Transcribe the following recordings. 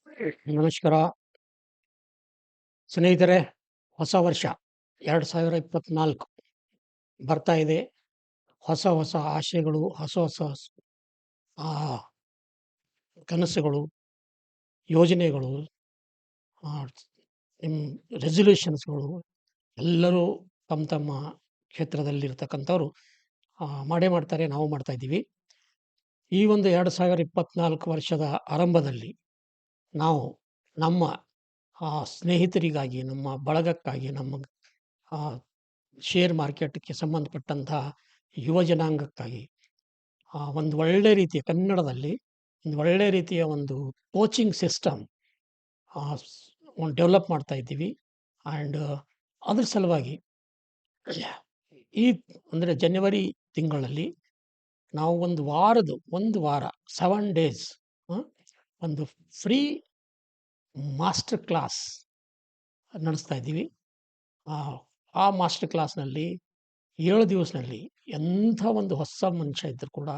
ನಮಸ್ಕಾರ ಸ್ನೇಹಿತರೆ. ಹೊಸ ವರ್ಷ 2024 ಬರ್ತಾ ಇದೆ. ಹೊಸ ಹೊಸ ಆಶಯಗಳು, ಹೊಸ ಹೊಸ ಆ, ಕನಸುಗಳು, ಯೋಜನೆಗಳು, ರೆಸಲ್ಯೂಷನ್ಸ್ಗಳು ಎಲ್ಲರೂ ತಮ್ಮ ತಮ್ಮ ಕ್ಷೇತ್ರದಲ್ಲಿರ್ತಕ್ಕಂಥವ್ರು ಮಾಡೇ ಮಾಡ್ತಾರೆ. ನಾವು ಮಾಡ್ತಾ ಇದ್ದೀವಿ. ಈ ಒಂದು 2024 ವರ್ಷದ ಆರಂಭದಲ್ಲಿ ನಾವು ನಮ್ಮ ಸ್ನೇಹಿತರಿಗಾಗಿ, ನಮ್ಮ ಬಳಗಕ್ಕಾಗಿ, ನಮ್ಮ ಆ, ಶೇರ್ ಮಾರ್ಕೆಟ್‌ಗೆ ಸಂಬಂಧಪಟ್ಟಂತಹ ಯುವ ಜನಾಂಗಕ್ಕಾಗಿ ಒಂದು ಒಳ್ಳೆ ರೀತಿಯ ಕನ್ನಡದಲ್ಲಿ ಒಂದು ಒಳ್ಳೆ ರೀತಿಯ ಒಂದು ಕೋಚಿಂಗ್ ಸಿಸ್ಟಮ್ ಒಂದು ಡೆವಲಪ್ ಮಾಡ್ತಾ ಇದ್ದೀವಿ. ಆ್ಯಂಡ್ ಅದ್ರ ಸಲುವಾಗಿ ಈ ಅಂದರೆ ಜನವರಿ ತಿಂಗಳಲ್ಲಿ ನಾವು ಒಂದು ವಾರ 7 ಡೇಸ್ ಒಂದು ಫ್ರೀ ಮಾಸ್ಟರ್ ಕ್ಲಾಸ್ ನಡೆಸ್ತಾ ಇದ್ದೀವಿ. ಆ ಮಾಸ್ಟರ್ ಕ್ಲಾಸ್‌ನಲ್ಲಿ 7 ದಿವಸದಲ್ಲಿ ಎಂಥ ಒಂದು ಹೊಸ ಮನುಷ್ಯ ಇದ್ದರೂ ಕೂಡ,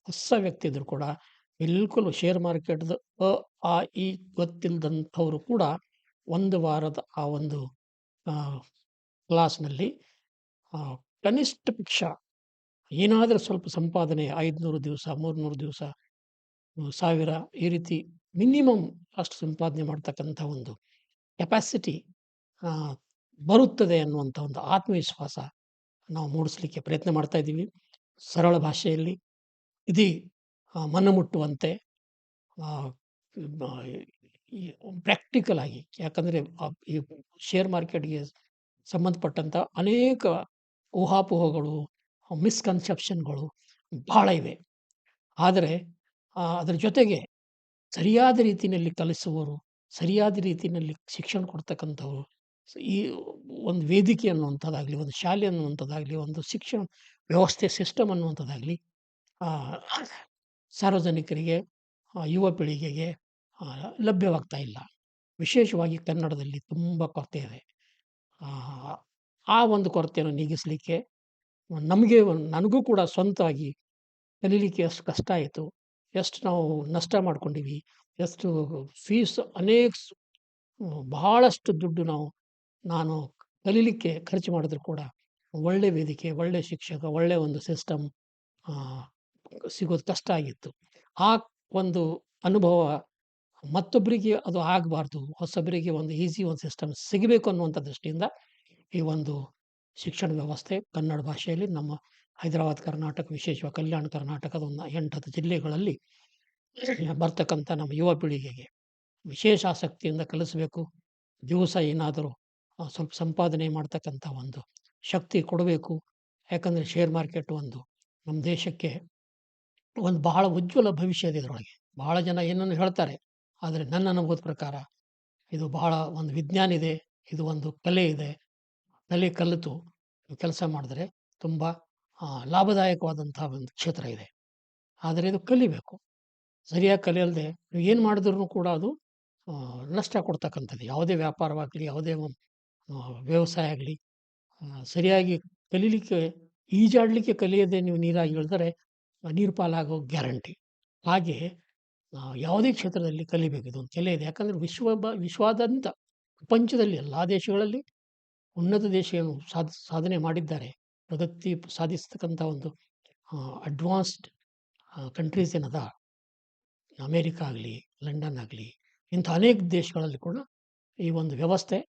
ಹೊಸ ವ್ಯಕ್ತಿ ಇದ್ದರೂ ಕೂಡ, ಬಿಲ್ಕುಲ್ ಶೇರ್ ಮಾರ್ಕೆಟ್‌ದು ಅ, ಆ, ಇ ಗೊತ್ತಿಲ್ಲದಂಥವರು ಕೂಡ ಒಂದು ವಾರದ ಆ ಒಂದು ಆ, ಕ್ಲಾಸ್‌ನಲ್ಲಿ ಕನಿಷ್ಠ ಪಕ್ಷ ಏನಾದರೂ ಸ್ವಲ್ಪ ಸಂಪಾದನೆ 500 ದಿವಸ, 300 ದಿವಸ, 1000 ಈ ರೀತಿ ಮಿನಿಮಮ್ ಅಷ್ಟು ಸಂಪಾದನೆ ಮಾಡ್ತಕ್ಕಂಥ ಒಂದು ಕೆಪಾಸಿಟಿ ಆ, ಬರುತ್ತದೆ ಅನ್ನುವಂಥ ಒಂದು ಆತ್ಮವಿಶ್ವಾಸ ನಾವು ಮೂಡಿಸಲಿಕ್ಕೆ ಪ್ರಯತ್ನ ಮಾಡ್ತಾ ಇದ್ದೀವಿ. ಸರಳ ಭಾಷೆಯಲ್ಲಿ ಇಡೀ ಮನಮುಟ್ಟುವಂತೆ ಆ, ಬ ಈ ಪ್ರಾಕ್ಟಿಕಲ್ ಆಗಿ, ಯಾಕಂದರೆ ಈ ಶೇರ್ ಮಾರ್ಕೆಟ್‌ಗೆ ಸಂಬಂಧಪಟ್ಟಂಥ ಅನೇಕ ಊಹಾಪೋಹಗಳು, ಮಿಸ್‌ಕನ್ಸೆಪ್ಷನ್‌ಗಳು ಬಹಳ ಇವೆ. ಆದರೆ ಅದರ ಜೊತೆಗೆ ಸರಿಯಾದ ರೀತಿಯಲ್ಲಿ ಕಲಿಸುವವರು, ಸರಿಯಾದ ರೀತಿಯಲ್ಲಿ ಶಿಕ್ಷಣ ಕೊಡ್ತಕ್ಕಂಥವ್ರು, ಈ ಒಂದು ವೇದಿಕೆ ಅನ್ನುವಂಥದ್ದಾಗಲಿ, ಒಂದು ಶಾಲೆ ಅನ್ನುವಂಥದ್ದಾಗಲಿ, ಒಂದು ಶಿಕ್ಷಣ ವ್ಯವಸ್ಥೆ ಸಿಸ್ಟಮ್ ಅನ್ನುವಂಥದ್ದಾಗಲಿ ಆ, ಸಾರ್ವಜನಿಕರಿಗೆ, ಯುವ ಪೀಳಿಗೆಗೆ ಲಭ್ಯವಾಗ್ತಾ ಇಲ್ಲ. ವಿಶೇಷವಾಗಿ ಕನ್ನಡದಲ್ಲಿ ತುಂಬ ಕೊರತೆ ಇದೆ. ಆ ಆ ಒಂದು ಕೊರತೆಯನ್ನು ನೀಗಿಸಲಿಕ್ಕೆ ನನಗೂ ಕೂಡ ಸ್ವಂತವಾಗಿ ಕಲೀಲಿಕ್ಕೆ ಎಷ್ಟು ಕಷ್ಟ ಆಯಿತು, ಎಷ್ಟು ನಾವು ನಷ್ಟ ಮಾಡ್ಕೊಂಡೀವಿ, ಎಷ್ಟು ಫೀಸ್ ಬಹಳಷ್ಟು ದುಡ್ಡು ನಾನು ಕಲೀಲಿಕ್ಕೆ ಖರ್ಚು ಮಾಡಿದ್ರು ಕೂಡ ಒಳ್ಳೆ ವೇದಿಕೆ, ಒಳ್ಳೆ ಶಿಕ್ಷಕ, ಒಳ್ಳೆ ಒಂದು ಸಿಸ್ಟಮ್ ಸಿಗೋದು ಕಷ್ಟ ಆಗಿತ್ತು. ಆ ಒಂದು ಅನುಭವ ಮತ್ತೊಬ್ಬರಿಗೆ ಅದು ಆಗಬಾರ್ದು, ಹೊಸಬರಿಗೆ ಒಂದು ಈಸಿ ಒಂದು ಸಿಸ್ಟಮ್ ಸಿಗಬೇಕು ಅನ್ನುವಂಥ ದೃಷ್ಟಿಯಿಂದ ಈ ಒಂದು ಶಿಕ್ಷಣ ವ್ಯವಸ್ಥೆ ಕನ್ನಡ ಭಾಷೆಯಲ್ಲಿ ನಮ್ಮ ಹೈದರಾಬಾದ್ ಕರ್ನಾಟಕ, ವಿಶೇಷವಾಗಿ ಕಲ್ಯಾಣ ಕರ್ನಾಟಕದ ಒಂದು 8-10 ಜಿಲ್ಲೆಗಳಲ್ಲಿ ಬರ್ತಕ್ಕಂಥ ನಮ್ಮ ಯುವ ಪೀಳಿಗೆಗೆ ವಿಶೇಷ ಆಸಕ್ತಿಯಿಂದ ಕಲಿಸಬೇಕು. ದಿವಸ ಏನಾದರೂ ಸ್ವಲ್ಪ ಸಂಪಾದನೆ ಮಾಡ್ತಕ್ಕಂಥ ಒಂದು ಶಕ್ತಿ ಕೊಡಬೇಕು. ಯಾಕಂದರೆ ಶೇರ್ ಮಾರ್ಕೆಟ್ ಒಂದು ನಮ್ಮ ದೇಶಕ್ಕೆ ಒಂದು ಬಹಳ ಉಜ್ವಲ ಭವಿಷ್ಯ ಇದೆ ಇದರೊಳಗೆ. ಬಹಳ ಜನ ಏನನ್ನು ಹೇಳ್ತಾರೆ, ಆದರೆ ನನ್ನ ಅನುಭವದ ಪ್ರಕಾರ ಇದು ಬಹಳ ಒಂದು ವಿಜ್ಞಾನ ಇದೆ, ಇದು ಒಂದು ಕಲೆ ಇದೆ. ಕಲಿತು ಕೆಲಸ ಮಾಡಿದ್ರೆ ತುಂಬ ಲಾಭದಾಯಕವಾದಂಥ ಒಂದು ಕ್ಷೇತ್ರ ಇದೆ. ಆದರೆ ಇದು ಕಲಿಬೇಕು. ಸರಿಯಾಗಿ ಕಲಿಯಲ್ದೆ ನೀವು ಏನು ಮಾಡಿದ್ರೂ ಕೂಡ ಅದು ನಷ್ಟ ಕೊಡ್ತಕ್ಕಂಥದ್ದು. ಯಾವುದೇ ವ್ಯಾಪಾರವಾಗಲಿ, ಯಾವುದೇ ವ್ಯವಸಾಯ ಆಗಲಿ, ಸರಿಯಾಗಿ ಕಲೀಲಿಕ್ಕೆ, ಈಜಾಡಲಿಕ್ಕೆ ಕಲಿಯದೆ ನೀವು ನೀರಾಗಿ ಇಳಿದರೆ ನೀರು ಪಾಲಾಗೋ ಗ್ಯಾರಂಟಿ. ಹಾಗೆ ಯಾವುದೇ ಕ್ಷೇತ್ರದಲ್ಲಿ ಕಲಿಬೇಕು. ಇದೊಂದು ಕಲೆ ಇದೆ. ಯಾಕಂದರೆ ವಿಶ್ವಾದ್ಯಂತ ಪ್ರಪಂಚದಲ್ಲಿ ಎಲ್ಲ ದೇಶಗಳಲ್ಲಿ ಉನ್ನತ ದೇಶ ಏನು ಸಾಧನೆ ಮಾಡಿದ್ದಾರೆ, ಪ್ರಗತಿ ಸಾಧಿಸ್ತಕ್ಕಂಥ ಒಂದು ಅಡ್ವಾನ್ಸ್ಡ್ ಕಂಟ್ರೀಸ್ ಏನದ, ಅಮೇರಿಕಾ ಆಗಲಿ, ಲಂಡನ್ ಆಗಲಿ, ಇಂಥ ಅನೇಕ ದೇಶಗಳಲ್ಲಿ ಕೂಡ ಈ ಒಂದು ವ್ಯವಸ್ಥೆ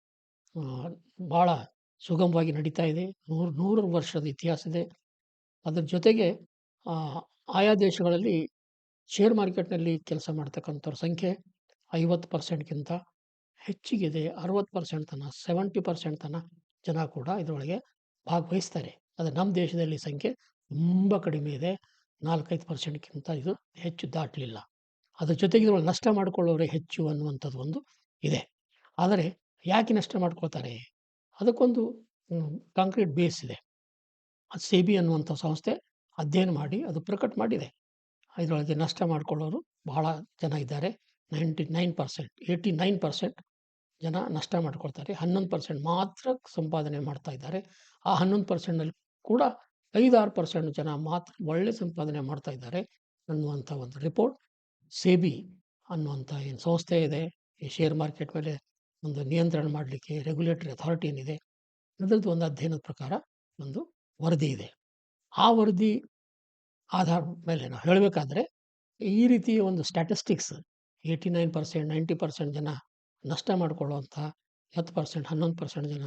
ಭಾಳ ಸುಗಮವಾಗಿ ನಡೀತಾ ಇದೆ. ನೂರು ವರ್ಷದ ಇತಿಹಾಸ ಇದೆ. ಅದರ ಜೊತೆಗೆ ಆಯಾ ದೇಶಗಳಲ್ಲಿ ಶೇರ್ ಮಾರ್ಕೆಟ್‌ನಲ್ಲಿ ಕೆಲಸ ಮಾಡ್ತಕ್ಕಂಥವ್ರ ಸಂಖ್ಯೆ 50%ಗಿಂತ ಹೆಚ್ಚಿಗಿದೆ. 60% ತನಕ, 70% ತನಕ ಜನ ಕೂಡ ಇದರೊಳಗೆ ಭಾಗವಹಿಸ್ತಾರೆ. ಆದರೆ ನಮ್ಮ ದೇಶದಲ್ಲಿ ಸಂಖ್ಯೆ ತುಂಬ ಕಡಿಮೆ ಇದೆ. 4-5%ಗಿಂತ ಇದು ಹೆಚ್ಚು ದಾಟಲಿಲ್ಲ. ಅದರ ಜೊತೆಗೆ ಇದ್ರೊಳಗೆ ನಷ್ಟ ಮಾಡಿಕೊಳ್ಳೋರೇ ಹೆಚ್ಚು ಅನ್ನುವಂಥದ್ದು ಒಂದು ಇದೆ. ಆದರೆ ಯಾಕೆ ನಷ್ಟ ಮಾಡ್ಕೊಳ್ತಾರೆ? ಅದಕ್ಕೊಂದು ಕಾಂಕ್ರೀಟ್ ಬೇಸ್ ಇದೆ. ಸೆಬಿ ಅನ್ನುವಂಥ ಸಂಸ್ಥೆ ಅಧ್ಯಯನ ಮಾಡಿ ಅದು ಪ್ರಕಟ ಮಾಡಿದೆ. ಇದರೊಳಗೆ ನಷ್ಟ ಮಾಡಿಕೊಳ್ಳೋರು ಬಹಳ ಜನ ಇದ್ದಾರೆ. 89% ಜನ ನಷ್ಟ ಮಾಡ್ಕೊಳ್ತಾರೆ. 11% ಮಾತ್ರ ಸಂಪಾದನೆ ಮಾಡ್ತಾ ಇದ್ದಾರೆ. ಆ 11%ನಲ್ಲಿ ಕೂಡ 5-6% ಜನ ಮಾತ್ರ ಒಳ್ಳೆ ಸಂಪಾದನೆ ಮಾಡ್ತಾ ಇದ್ದಾರೆ ಅನ್ನುವಂಥ ಒಂದು ರಿಪೋರ್ಟ್ ಸೆಬಿ ಅನ್ನುವಂಥ ಏನು ಸಂಸ್ಥೆ ಇದೆ, ಈ ಶೇರ್ ಮಾರ್ಕೆಟ್ ಮೇಲೆ ಒಂದು ನಿಯಂತ್ರಣ ಮಾಡಲಿಕ್ಕೆ ರೆಗ್ಯುಲೇಟರಿ ಅಥಾರಿಟಿ ಏನಿದೆ, ಅದರದ್ದು ಒಂದು ಅಧ್ಯಯನದ ಪ್ರಕಾರ ಒಂದು ವರದಿ ಇದೆ. ಆ ವರದಿ ಆಧಾರದ ಮೇಲೆ ನಾವು ಹೇಳಬೇಕಾದ್ರೆ ಈ ರೀತಿಯ ಒಂದು ಸ್ಟ್ಯಾಟಿಸ್ಟಿಕ್ಸ್ 89% 90% ಜನ ನಷ್ಟ ಮಾಡಿಕೊಳ್ಳುವಂಥ, 10% 11% ಜನ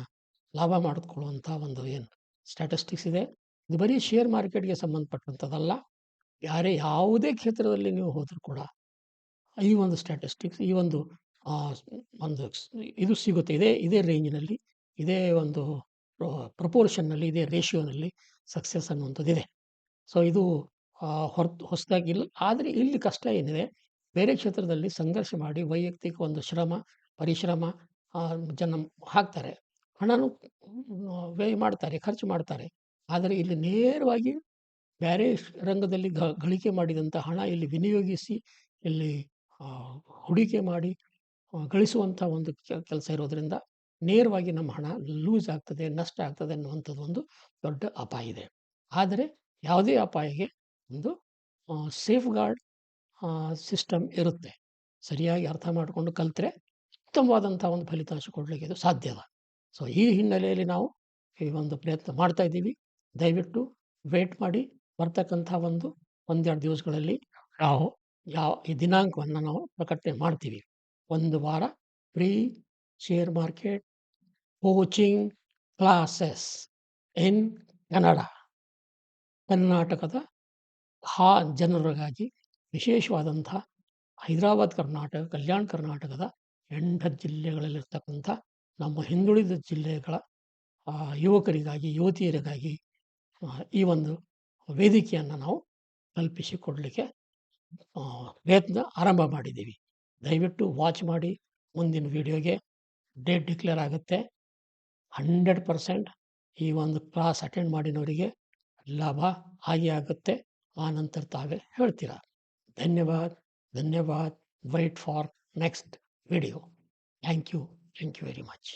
ಲಾಭ ಮಾಡಿಕೊಳ್ಳುವಂಥ ಒಂದು ಏನು ಸ್ಟ್ಯಾಟಿಸ್ಟಿಕ್ಸ್ ಇದೆ, ಇದು ಬರೀ ಶೇರ್ ಮಾರ್ಕೆಟ್ಗೆ ಸಂಬಂಧಪಟ್ಟಂಥದ್ದಲ್ಲ. ಯಾವುದೇ ಕ್ಷೇತ್ರದಲ್ಲಿ ನೀವು ಹೋದರೂ ಕೂಡ ಈ ಒಂದು ಸ್ಟ್ಯಾಟಿಸ್ಟಿಕ್ಸ್, ಈ ಒಂದು ಆ, ಒಂದು ಇದು ಸಿಗುತ್ತೆ. ಇದೇ ರೇಂಜ್ನಲ್ಲಿ, ಇದೇ ಒಂದು ಪ್ರಪೋರ್ಷನ್ನಲ್ಲಿ, ಇದೇ ರೇಷಿಯೋನಲ್ಲಿ ಸಕ್ಸಸ್ ಅನ್ನುವಂಥದ್ದಿದೆ. ಸೊ ಇದು ಹೊಸದಾಗಿಲ್ಲ. ಆದರೆ ಇಲ್ಲಿ ಕಷ್ಟ ಏನಿದೆ, ಬೇರೆ ಕ್ಷೇತ್ರದಲ್ಲಿ ಸಂಘರ್ಷ ಮಾಡಿ ವೈಯಕ್ತಿಕ ಒಂದು ಪರಿಶ್ರಮ ಜನ ಹಾಕ್ತಾರೆ, ಹಣನೂ ವ್ಯಯ ಮಾಡ್ತಾರೆ, ಖರ್ಚು ಮಾಡ್ತಾರೆ. ಆದರೆ ಇಲ್ಲಿ ನೇರವಾಗಿ ಬೇರೆ ರಂಗದಲ್ಲಿ ಗಳಿಕೆ ಮಾಡಿದಂಥ ಹಣ ಇಲ್ಲಿ ವಿನಿಯೋಗಿಸಿ, ಇಲ್ಲಿ ಹೂಡಿಕೆ ಮಾಡಿ ಗಳಿಸುವಂಥ ಒಂದು ಕೆಲಸ ಇರೋದರಿಂದ ನೇರವಾಗಿ ನಮ್ಮ ಹಣ ಲೂಸ್ ಆಗ್ತದೆ, ನಷ್ಟ ಆಗ್ತದೆ ಅನ್ನುವಂಥದ್ದು ಒಂದು ದೊಡ್ಡ ಅಪಾಯ ಇದೆ. ಆದರೆ ಯಾವುದೇ ಅಪಾಯಕ್ಕೆ ಒಂದು ಸೇಫ್‌ಗಾರ್ಡ್ ಸಿಸ್ಟಮ್ ಇರುತ್ತೆ. ಸರಿಯಾಗಿ ಅರ್ಥ ಮಾಡಿಕೊಂಡು ಕಲಿತ್ರೆ ಉತ್ತಮವಾದಂಥ ಒಂದು ಫಲಿತಾಂಶ ಕೊಡಲಿಕ್ಕೆ ಇದು ಸಾಧ್ಯದ. ಸೊ ಈ ಹಿನ್ನೆಲೆಯಲ್ಲಿ ನಾವು ಈ ಒಂದು ಪ್ರಯತ್ನ ಮಾಡ್ತಾ ಇದ್ದೀವಿ. ದಯವಿಟ್ಟು ವೇಟ್ ಮಾಡಿ, ಬರ್ತಕ್ಕಂಥ ಒಂದೆರಡು ದಿವಸಗಳಲ್ಲಿ ನಾವು ಈ ದಿನಾಂಕವನ್ನು ನಾವು ಪ್ರಕಟಣೆ ಮಾಡ್ತೀವಿ. ಒಂದು ವಾರ free share market coaching classes in Kannada. ಕರ್ನಾಟಕದ ಜನರಿಗಾಗಿ ವಿಶೇಷವಾದಂಥ ಹೈದರಾಬಾದ್ ಕರ್ನಾಟಕ, ಕಲ್ಯಾಣ ಕರ್ನಾಟಕದ 8 ಜಿಲ್ಲೆಗಳಲ್ಲಿರ್ತಕ್ಕಂಥ ನಮ್ಮ ಹಿಂದುಳಿದ ಜಿಲ್ಲೆಗಳ ಯುವಕರಿಗಾಗಿ, ಯುವತಿಯರಿಗಾಗಿ ಈ ಒಂದು ವೇದಿಕೆಯನ್ನು ನಾವು ಕಲ್ಪಿಸಿಕೊಡಲಿಕ್ಕೆ ಪ್ರಯತ್ನ ಆರಂಭ ಮಾಡಿದ್ದೀವಿ. ದಯವಿಟ್ಟು ವಾಚ್ ಮಾಡಿ. ಮುಂದಿನ ವಿಡಿಯೋಗೆ ಡೇಟ್ ಡಿಕ್ಲೇರ್ ಆಗುತ್ತೆ. 100% ಈ ಒಂದು ಕ್ಲಾಸ್ ಅಟೆಂಡ್ ಮಾಡಿನವರಿಗೆ ಲಾಭ ಆಗೇ ಆಗುತ್ತೆ. ಆ ನಂತರ ತಾವೇ ಹೇಳ್ತೀರಾ. ಧನ್ಯವಾದ. Wait for next video. Thank you very much.